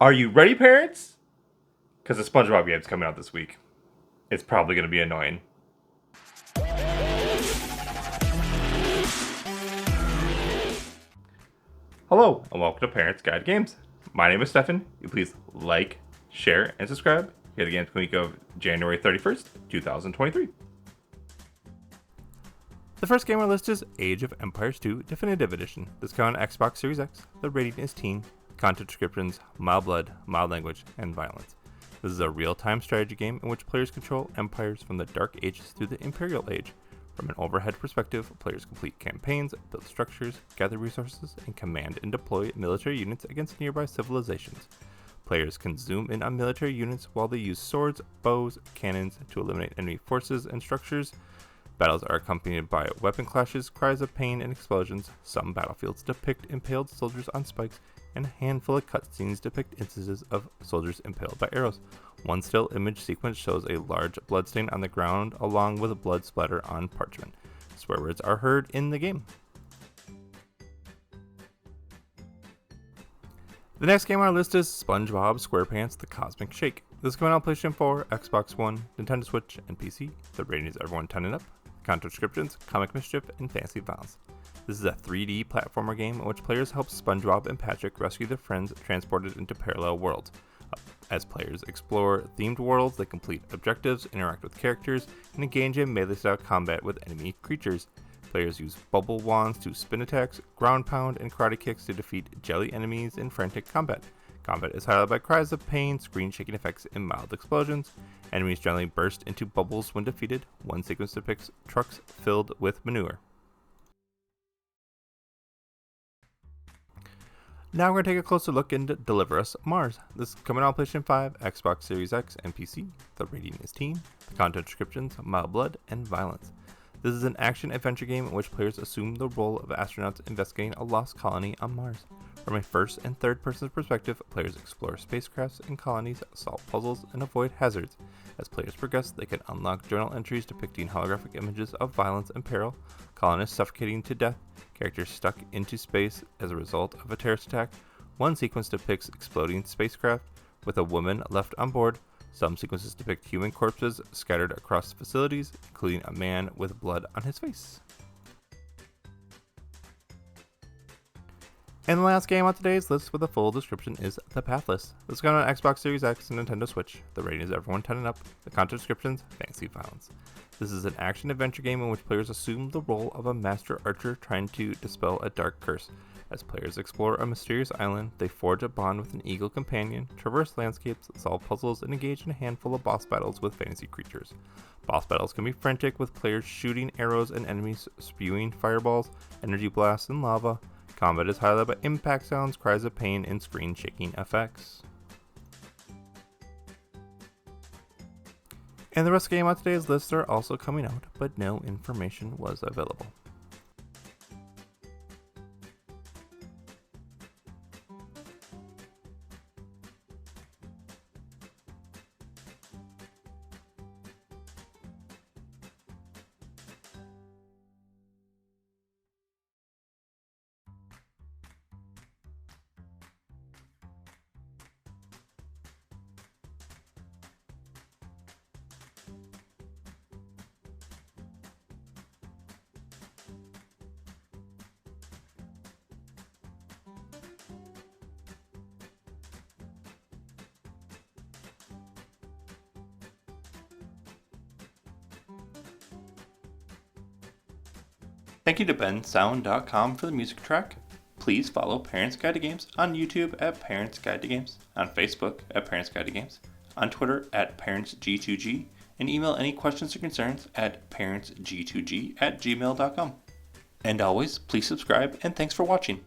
Are you ready, parents? Because the SpongeBob game's coming out this week. It's probably going to be annoying. Hello, and welcome to Parents Guide to Games. My name is Stefan. You please like, share, and subscribe. Here the game's week of January 31st, 2023. The first game on our list is Age of Empires 2 Definitive Edition. This comes on Xbox Series X. The rating is teen. Content descriptions: mild blood, mild language, and violence. This is a real-time strategy game in which players control empires from the Dark Ages through the Imperial Age. From an overhead perspective, players complete campaigns, build structures, gather resources, and command and deploy military units against nearby civilizations. Players can zoom in on military units while they use swords, bows, cannons to eliminate enemy forces and structures. Battles are accompanied by weapon clashes, cries of pain, and explosions. Some battlefields depict impaled soldiers on spikes, and a handful of cutscenes depict instances of soldiers impaled by arrows. One still image sequence shows a large bloodstain on the ground along with a blood splatter on parchment. Swear words are heard in the game. The next game on our list is SpongeBob SquarePants The Cosmic Shake. This is coming out on PlayStation 4, Xbox One, Nintendo Switch, and PC. The rating is everyone 10 and up. Content descriptions: comic mischief and fantasy violence. This is a 3D platformer game in which players help SpongeBob and Patrick rescue their friends transported into parallel worlds. As players explore themed worlds, they complete objectives, interact with characters, and engage in melee-style combat with enemy creatures. Players use bubble wands to spin attacks, ground pound, and karate kicks to defeat jelly enemies in frantic combat. Combat is highlighted by cries of pain, screen-shaking effects, and mild explosions. Enemies generally burst into bubbles when defeated. One sequence depicts trucks filled with manure. Now we're going to take a closer look into Deliver Us Mars. This is coming out on PlayStation 5, Xbox Series X, and PC. The rating is teen. The content descriptions: mild blood and violence. This is an action-adventure game in which players assume the role of astronauts investigating a lost colony on Mars. From a first- and third-person perspective, players explore spacecrafts and colonies, solve puzzles, and avoid hazards. As players progress, they can unlock journal entries depicting holographic images of violence and peril, colonists suffocating to death, characters stuck into space as a result of a terrorist attack. One sequence depicts exploding spacecraft with a woman left on board. Some sequences depict human corpses scattered across facilities, including a man with blood on his face. And the last game on today's list with a full description is The Pathless. This is coming on Xbox Series X and Nintendo Switch. The rating is everyone 10 and up. The content descriptions: fantasy violence. This is an action-adventure game in which players assume the role of a master archer trying to dispel a dark curse. As players explore a mysterious island, they forge a bond with an eagle companion, traverse landscapes, solve puzzles, and engage in a handful of boss battles with fantasy creatures. Boss battles can be frantic, with players shooting arrows and enemies spewing fireballs, energy blasts, and lava. Combat is highlighted by impact sounds, cries of pain, and screen-shaking effects. And the rest of the game on today's list are also coming out, but no information was available. Thank you to bensound.com for the music track. Please follow Parents Guide to Games on YouTube at Parents Guide to Games, on Facebook at Parents Guide to Games, on Twitter at ParentsG2G, and email any questions or concerns at parentsg2g@gmail.com. And always, please subscribe, and thanks for watching.